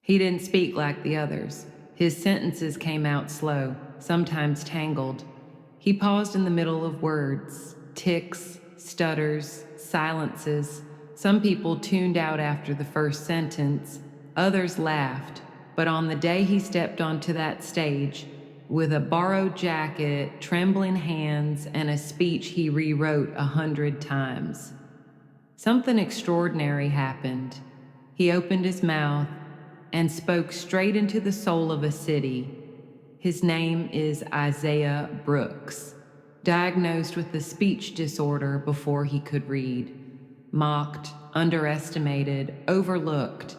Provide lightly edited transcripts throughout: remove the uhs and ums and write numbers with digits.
He didn't speak like the others. His sentences came out slow, sometimes tangled. He paused in the middle of words, ticks, stutters, silences. Some people tuned out after the first sentence, others laughed. But on the day he stepped onto that stage, with a borrowed jacket, trembling hands, and a speech he rewrote 100 times, something extraordinary happened. He opened his mouth and spoke straight into the soul of a city. His name is Isaiah Brooks, diagnosed with a speech disorder before he could read, mocked, underestimated, overlooked.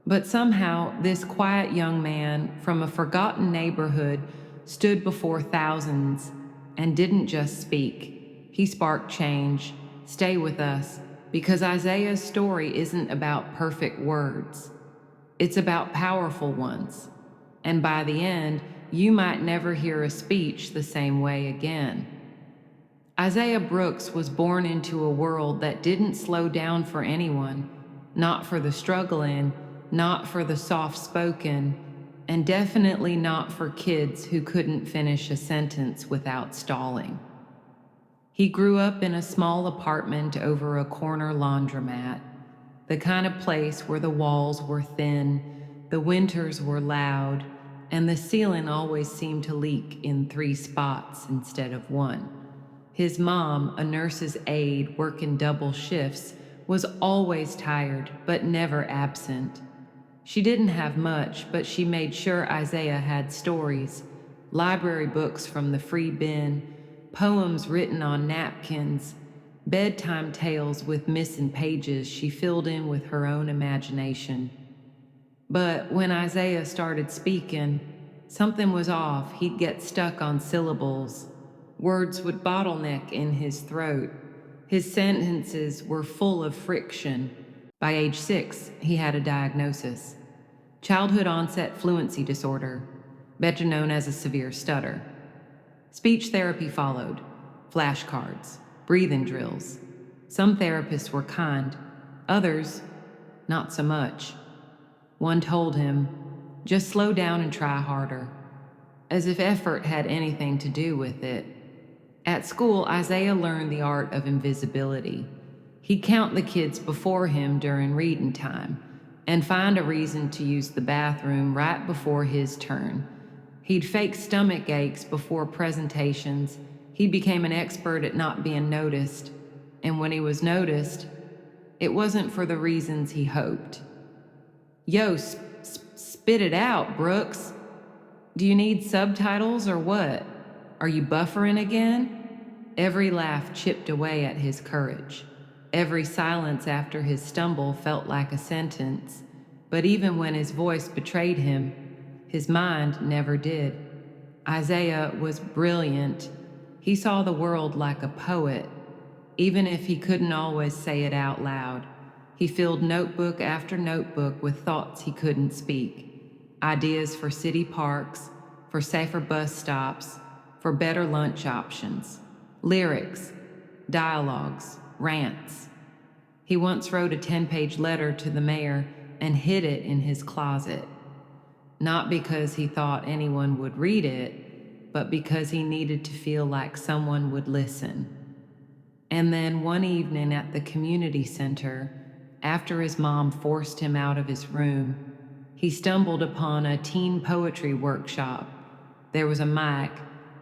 But somehow, this quiet young man from a forgotten neighborhood stood before thousands and didn't just speak. He sparked change. Stay with us, because Isaiah's story isn't about perfect words. It's about powerful ones. And by the end, you might never hear a speech the same way again. Isaiah Brooks was born into a world that didn't slow down for anyone, not for the struggling, not for the soft-spoken, and definitely not for kids who couldn't finish a sentence without stalling. He grew up in a small apartment over a corner laundromat, the kind of place where the walls were thin, the winters were loud, and the ceiling always seemed to leak in 3 spots instead of 1. His mom, a nurse's aide working double shifts, was always tired but never absent. She didn't have much, but she made sure Isaiah had stories, library books from the free bin, poems written on napkins, bedtime tales with missing pages she filled in with her own imagination. But when Isaiah started speaking, something was off. He'd get stuck on syllables. Words would bottleneck in his throat. His sentences were full of friction. By age 6, he had a diagnosis: childhood onset fluency disorder, better known as a severe stutter. Speech therapy followed, flashcards, breathing drills. Some therapists were kind, others, not so much. One told him, just slow down and try harder, as if effort had anything to do with it. At school, Isaiah learned the art of invisibility. He'd count the kids before him during reading time and find a reason to use the bathroom right before his turn. He'd fake stomach aches before presentations. He became an expert at not being noticed. And when he was noticed, it wasn't for the reasons he hoped. Yo, spit it out, Brooks. Do you need subtitles or what? Are you buffering again? Every laugh chipped away at his courage. Every silence after his stumble felt like a sentence. But even when his voice betrayed him, his mind never did. Isaiah was brilliant. He saw the world like a poet, even if he couldn't always say it out loud. He filled notebook after notebook with thoughts he couldn't speak. Ideas for city parks, for safer bus stops, for better lunch options. Lyrics, dialogues, rants. He once wrote a 10-page letter to the mayor and hid it in his closet. Not because he thought anyone would read it, but because he needed to feel like someone would listen. And then one evening at the community center, after his mom forced him out of his room, he stumbled upon a teen poetry workshop. There was a mic,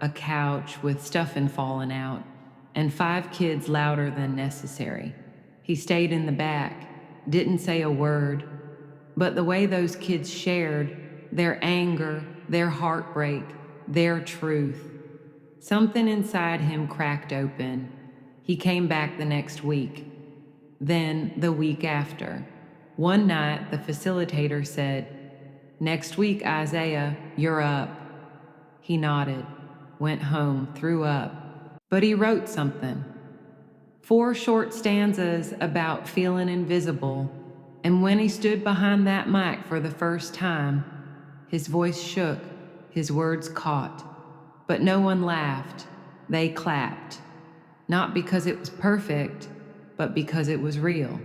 a couch with stuffing falling out, and 5 kids louder than necessary. He stayed in the back, didn't say a word, but the way those kids shared their anger, their heartbreak, their truth, something inside him cracked open. He came back the next week, then the week after. One night, the facilitator said, "Next week, Isaiah, you're up." He nodded, went home, threw up. But he wrote something. 4 short stanzas about feeling invisible. And when he stood behind that mic for the first time, his voice shook, his words caught. But no one laughed. They clapped. Not because it was perfect, but because it was real.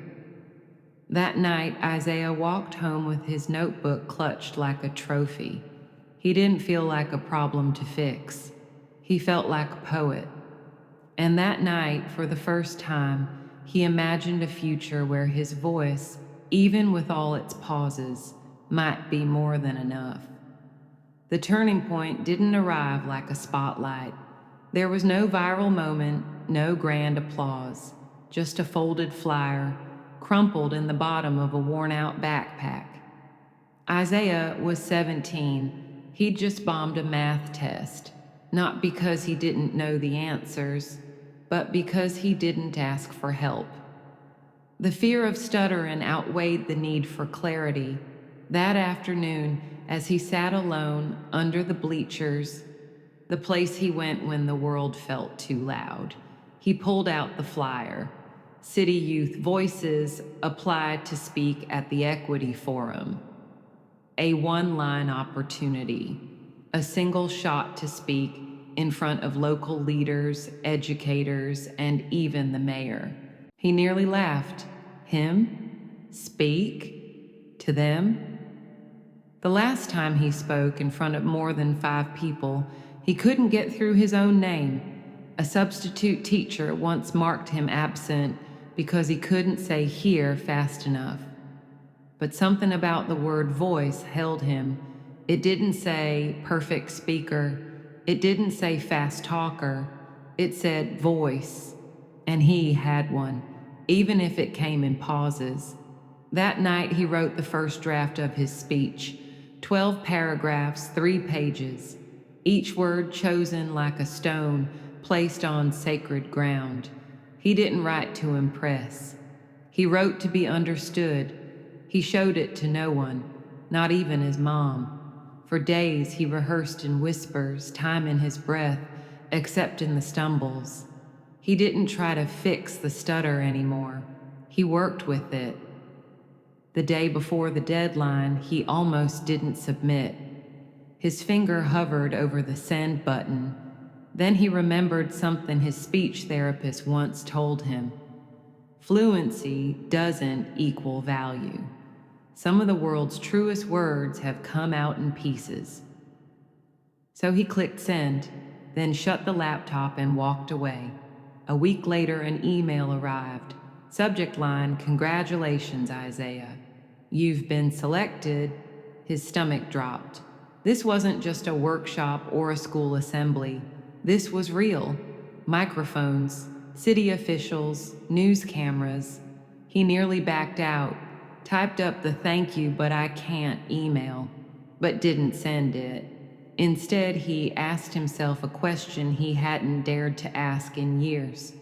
That night, Isaiah walked home with his notebook clutched like a trophy. He didn't feel like a problem to fix. He felt like a poet. And that night, for the first time, he imagined a future where his voice, even with all its pauses, might be more than enough. The turning point didn't arrive like a spotlight. There was no viral moment, no grand applause, just a folded flyer, crumpled in the bottom of a worn-out backpack. Isaiah was 17. He'd just bombed a math test, not because he didn't know the answers, but because he didn't ask for help. The fear of stuttering outweighed the need for clarity. That afternoon, as he sat alone under the bleachers, the place he went when the world felt too loud, he pulled out the flyer. City Youth Voices applied to speak at the Equity Forum. A one-line opportunity, a single shot to speak in front of local leaders, educators, and even the mayor. He nearly laughed. Him? Speak? To them? The last time he spoke in front of more than 5 people, he couldn't get through his own name. A substitute teacher once marked him absent because he couldn't say here fast enough. But something about the word voice held him. It didn't say perfect speaker. It didn't say fast talker. It said voice. And he had one, even if it came in pauses. That night he wrote the first draft of his speech, 12 paragraphs, 3 pages, each word chosen like a stone placed on sacred ground. He didn't write to impress. He wrote to be understood. He showed it to no one, not even his mom. For days he rehearsed in whispers, time in his breath, except in the stumbles. He didn't try to fix the stutter anymore. He worked with it. The day before the deadline, he almost didn't submit. His finger hovered over the send button. Then he remembered something his speech therapist once told him. Fluency doesn't equal value. Some of the world's truest words have come out in pieces. So he clicked send, then shut the laptop and walked away. A week later, an email arrived. Subject line, "Congratulations, Isaiah. You've been selected." His stomach dropped. This wasn't just a workshop or a school assembly. This was real. Microphones, city officials, news cameras. He nearly backed out, typed up the "thank you, but I can't" email, but didn't send it. Instead, he asked himself a question he hadn't dared to ask in years.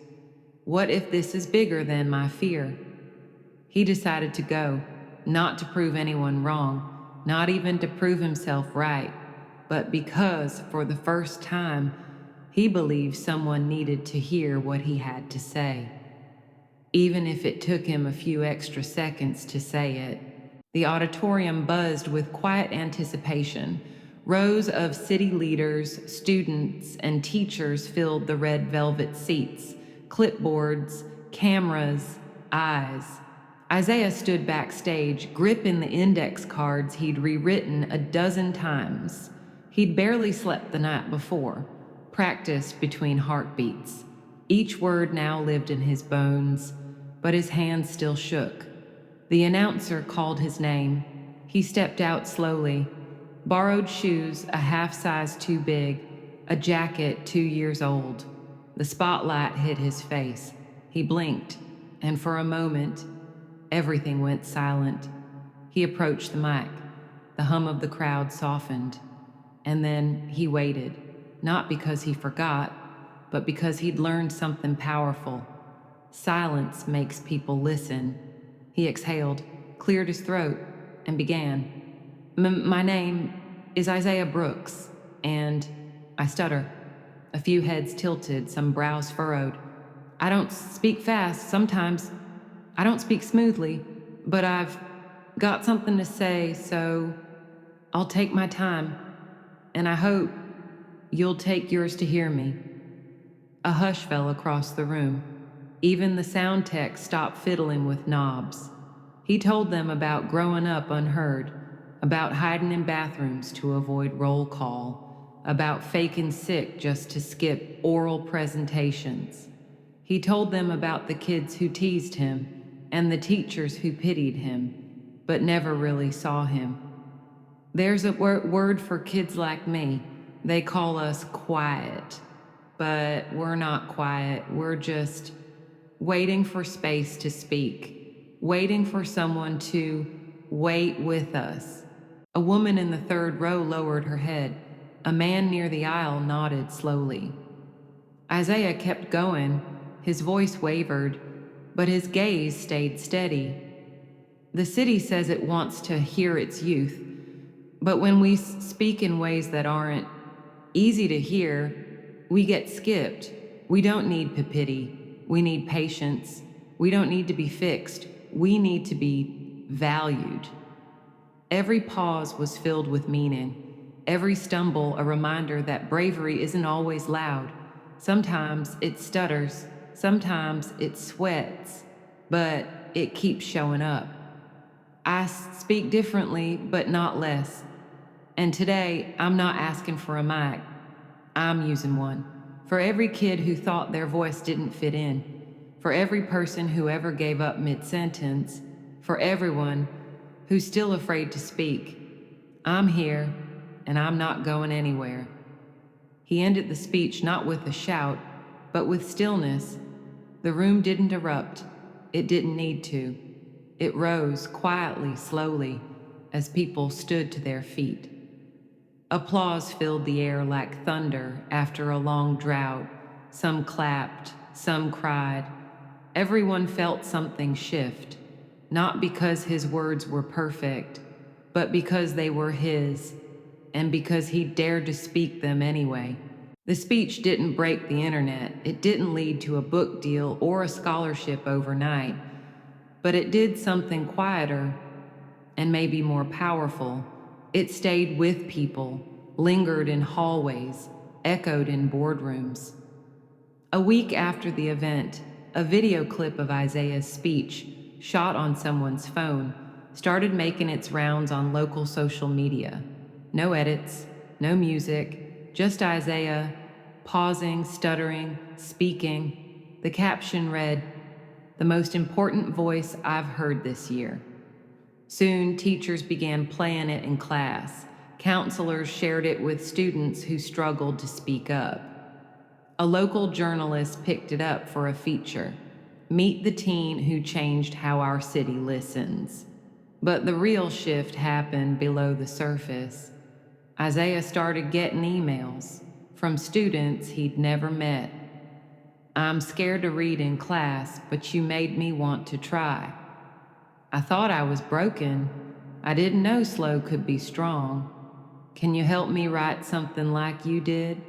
What if this is bigger than my fear? He decided to go, not to prove anyone wrong, not even to prove himself right, but because, for the first time, he believed someone needed to hear what he had to say. Even if it took him a few extra seconds to say it. The auditorium buzzed with quiet anticipation. Rows of city leaders, students, and teachers filled the red velvet seats. Clipboards, cameras, eyes. Isaiah stood backstage, gripping the index cards he'd rewritten a dozen times. He'd barely slept the night before, practiced between heartbeats. Each word now lived in his bones, but his hands still shook. The announcer called his name. He stepped out slowly. Borrowed shoes, a half size too big, a jacket 2 years old. The spotlight hit his face. He blinked, and for a moment, everything went silent. He approached the mic. The hum of the crowd softened. And then he waited, not because he forgot, but because he'd learned something powerful. Silence makes people listen. He exhaled, cleared his throat, and began. My name is Isaiah Brooks, and I stutter. A few heads tilted, some brows furrowed. I don't speak fast, sometimes. I don't speak smoothly, but I've got something to say, so I'll take my time, and I hope you'll take yours to hear me. A hush fell across the room. Even the sound tech stopped fiddling with knobs. He told them about growing up unheard, about hiding in bathrooms to avoid roll call, about faking sick just to skip oral presentations. He told them about the kids who teased him and the teachers who pitied him, but never really saw him. There's a word for kids like me. They call us quiet. But we're not quiet. We're just waiting for space to speak, waiting for someone to wait with us. A woman in the third row lowered her head. A man near the aisle nodded slowly. Isaiah kept going. His voice wavered, but his gaze stayed steady. The city says it wants to hear its youth, but when we speak in ways that aren't easy to hear, we get skipped. We don't need pity. We need patience. We don't need to be fixed. We need to be valued. Every pause was filled with meaning. Every stumble a reminder that bravery isn't always loud. Sometimes it stutters. Sometimes it sweats. But it keeps showing up. I speak differently, but not less. And today, I'm not asking for a mic. I'm using one. For every kid who thought their voice didn't fit in. For every person who ever gave up mid-sentence. For everyone who's still afraid to speak. I'm here, and I'm not going anywhere. He ended the speech not with a shout, but with stillness. The room didn't erupt. It didn't need to. It rose quietly, slowly, as people stood to their feet. Applause filled the air like thunder after a long drought. Some clapped, some cried. Everyone felt something shift, not because his words were perfect, but because they were his, and because he dared to speak them anyway. The speech didn't break the internet. It didn't lead to a book deal or a scholarship overnight, but it did something quieter and maybe more powerful. It stayed with people, lingered in hallways, echoed in boardrooms. A week after the event, a video clip of Isaiah's speech, shot on someone's phone, started making its rounds on local social media. No edits, no music, just Isaiah pausing, stuttering, speaking. The caption read, "The most important voice I've heard this year." Soon, teachers began playing it in class. Counselors shared it with students who struggled to speak up. A local journalist picked it up for a feature. Meet the teen who changed how our city listens. But the real shift happened below the surface. Isaiah started getting emails from students he'd never met. "I'm scared to read in class, but you made me want to try. I thought I was broken. I didn't know slow could be strong. Can you help me write something like you did?"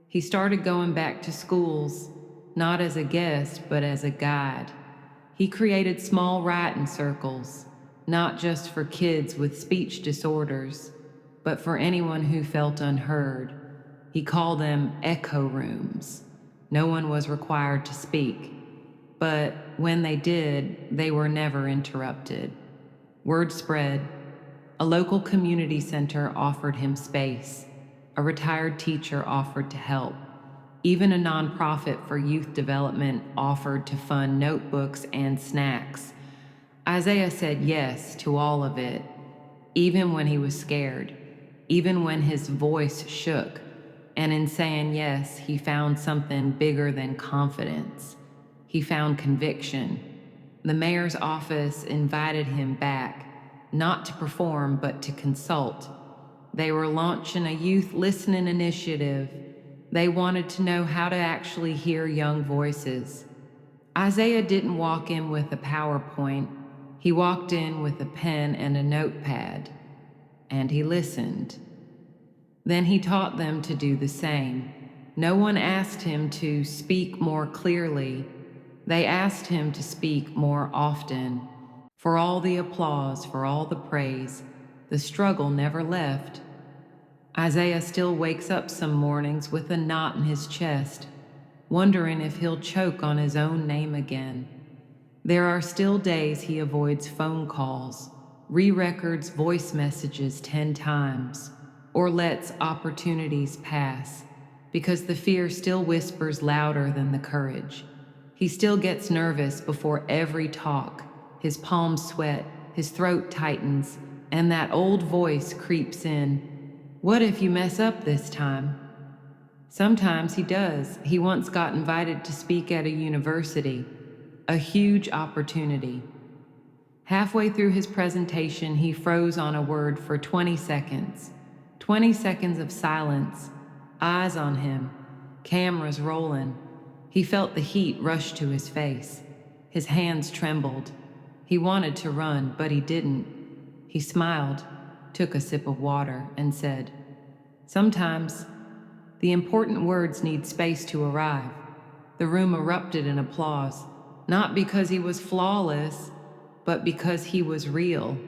He started going back to schools, not as a guest, but as a guide. He created small writing circles, not just for kids with speech disorders, but for anyone who felt unheard. He called them echo rooms. No one was required to speak, but when they did, they were never interrupted. Word spread. A local community center offered him space. A retired teacher offered to help. Even a nonprofit for youth development offered to fund notebooks and snacks. Isaiah said yes to all of it, even when he was scared, even when his voice shook. And in saying yes, he found something bigger than confidence. He found conviction. The mayor's office invited him back, not to perform, but to consult. They were launching a youth listening initiative. They wanted to know how to actually hear young voices. Isaiah didn't walk in with a PowerPoint. He walked in with a pen and a notepad, and he listened. Then he taught them to do the same. No one asked him to speak more clearly. They asked him to speak more often. For all the applause, for all the praise, the struggle never left. Isaiah still wakes up some mornings with a knot in his chest, wondering if he'll choke on his own name again. There are still days he avoids phone calls, re-records voice messages 10 times, or lets opportunities pass because the fear still whispers louder than the courage. He still gets nervous before every talk. His palms sweat, his throat tightens, and that old voice creeps in. What if you mess up this time? Sometimes he does. He once got invited to speak at a university, a huge opportunity. Halfway through his presentation, he froze on a word for 20 seconds. 20 seconds of silence, eyes on him, cameras rolling. He felt the heat rush to his face. His hands trembled. He wanted to run, but he didn't. He smiled, took a sip of water, and said, "Sometimes the important words need space to arrive." The room erupted in applause, not because he was flawless, but because he was real.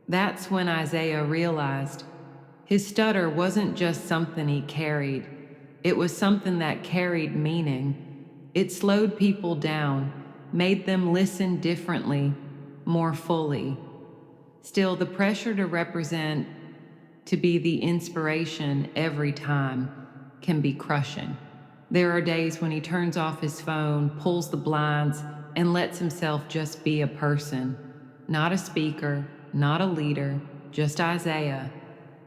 That's when Isaiah realized his stutter wasn't just something he carried, it was something that carried meaning. It slowed people down, made them listen differently, more fully. Still, the pressure to represent, to be the inspiration every time, can be crushing. There are days when he turns off his phone, pulls the blinds, and lets himself just be a person. Not a speaker, not a leader, just Isaiah.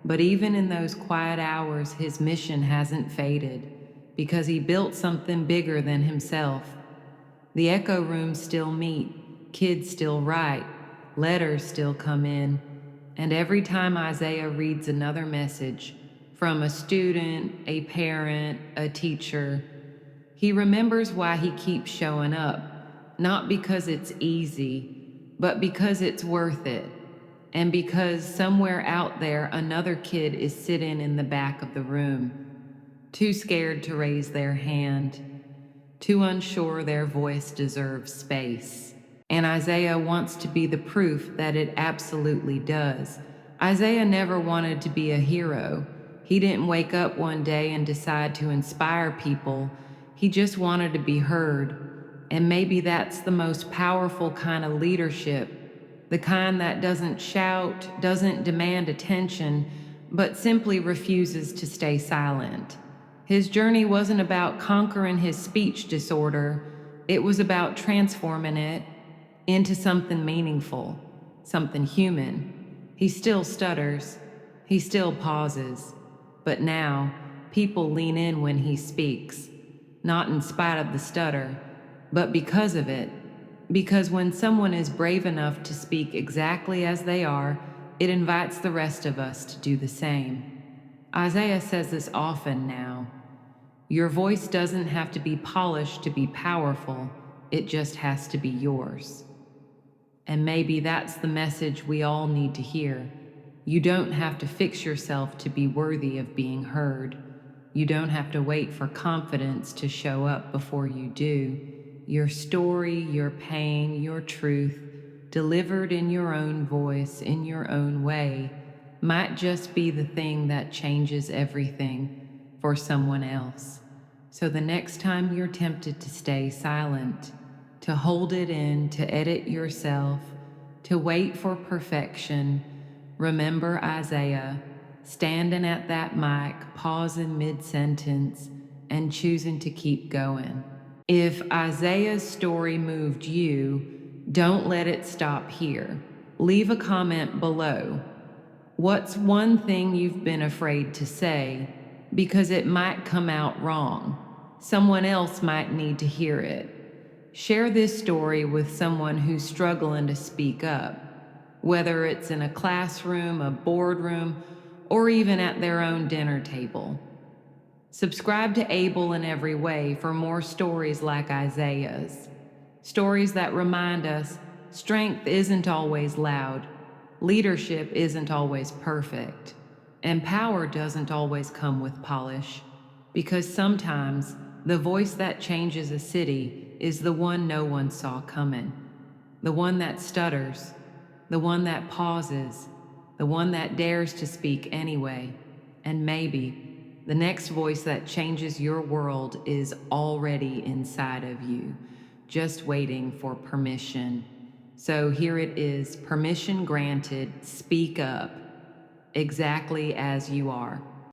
But even in those quiet hours, his mission hasn't faded, because he built something bigger than himself. The echo rooms still meet, kids still write, letters still come in, and every time Isaiah reads another message, from a student, a parent, a teacher, he remembers why he keeps showing up, not because it's easy, but because it's worth it, and because somewhere out there another kid is sitting in the back of the room, too scared to raise their hand, too unsure their voice deserves space. And Isaiah wants to be the proof that it absolutely does. Isaiah never wanted to be a hero. He didn't wake up one day and decide to inspire people. He just wanted to be heard. And maybe that's the most powerful kind of leadership, the kind that doesn't shout, doesn't demand attention, but simply refuses to stay silent. His journey wasn't about conquering his speech disorder, it was about transforming it into something meaningful, something human. He still stutters, he still pauses, but now people lean in when he speaks, not in spite of the stutter, but because of it. Because when someone is brave enough to speak exactly as they are, it invites the rest of us to do the same. Isaiah says this often now. Your voice doesn't have to be polished to be powerful, it just has to be yours. And maybe that's the message we all need to hear. You don't have to fix yourself to be worthy of being heard. You don't have to wait for confidence to show up before you do. Your story, your pain, your truth, delivered in your own voice, in your own way, might just be the thing that changes everything for someone else. So the next time you're tempted to stay silent, to hold it in, to edit yourself, to wait for perfection, remember Isaiah, standing at that mic, pausing mid-sentence, and choosing to keep going. If Isaiah's story moved you, don't let it stop here. Leave a comment below. What's one thing you've been afraid to say because it might come out wrong? Someone else might need to hear it. Share this story with someone who's struggling to speak up, whether it's in a classroom, a boardroom, or even at their own dinner table. Subscribe to Able in Every Way for more stories like Isaiah's. Stories that remind us strength isn't always loud, leadership isn't always perfect, and power doesn't always come with polish, because sometimes the voice that changes a city is the one no one saw coming, the one that stutters, the one that pauses, the one that dares to speak anyway. And maybe the next voice that changes your world is already inside of you. just waiting for permission. So here it is, permission granted, speak up, exactly as you are.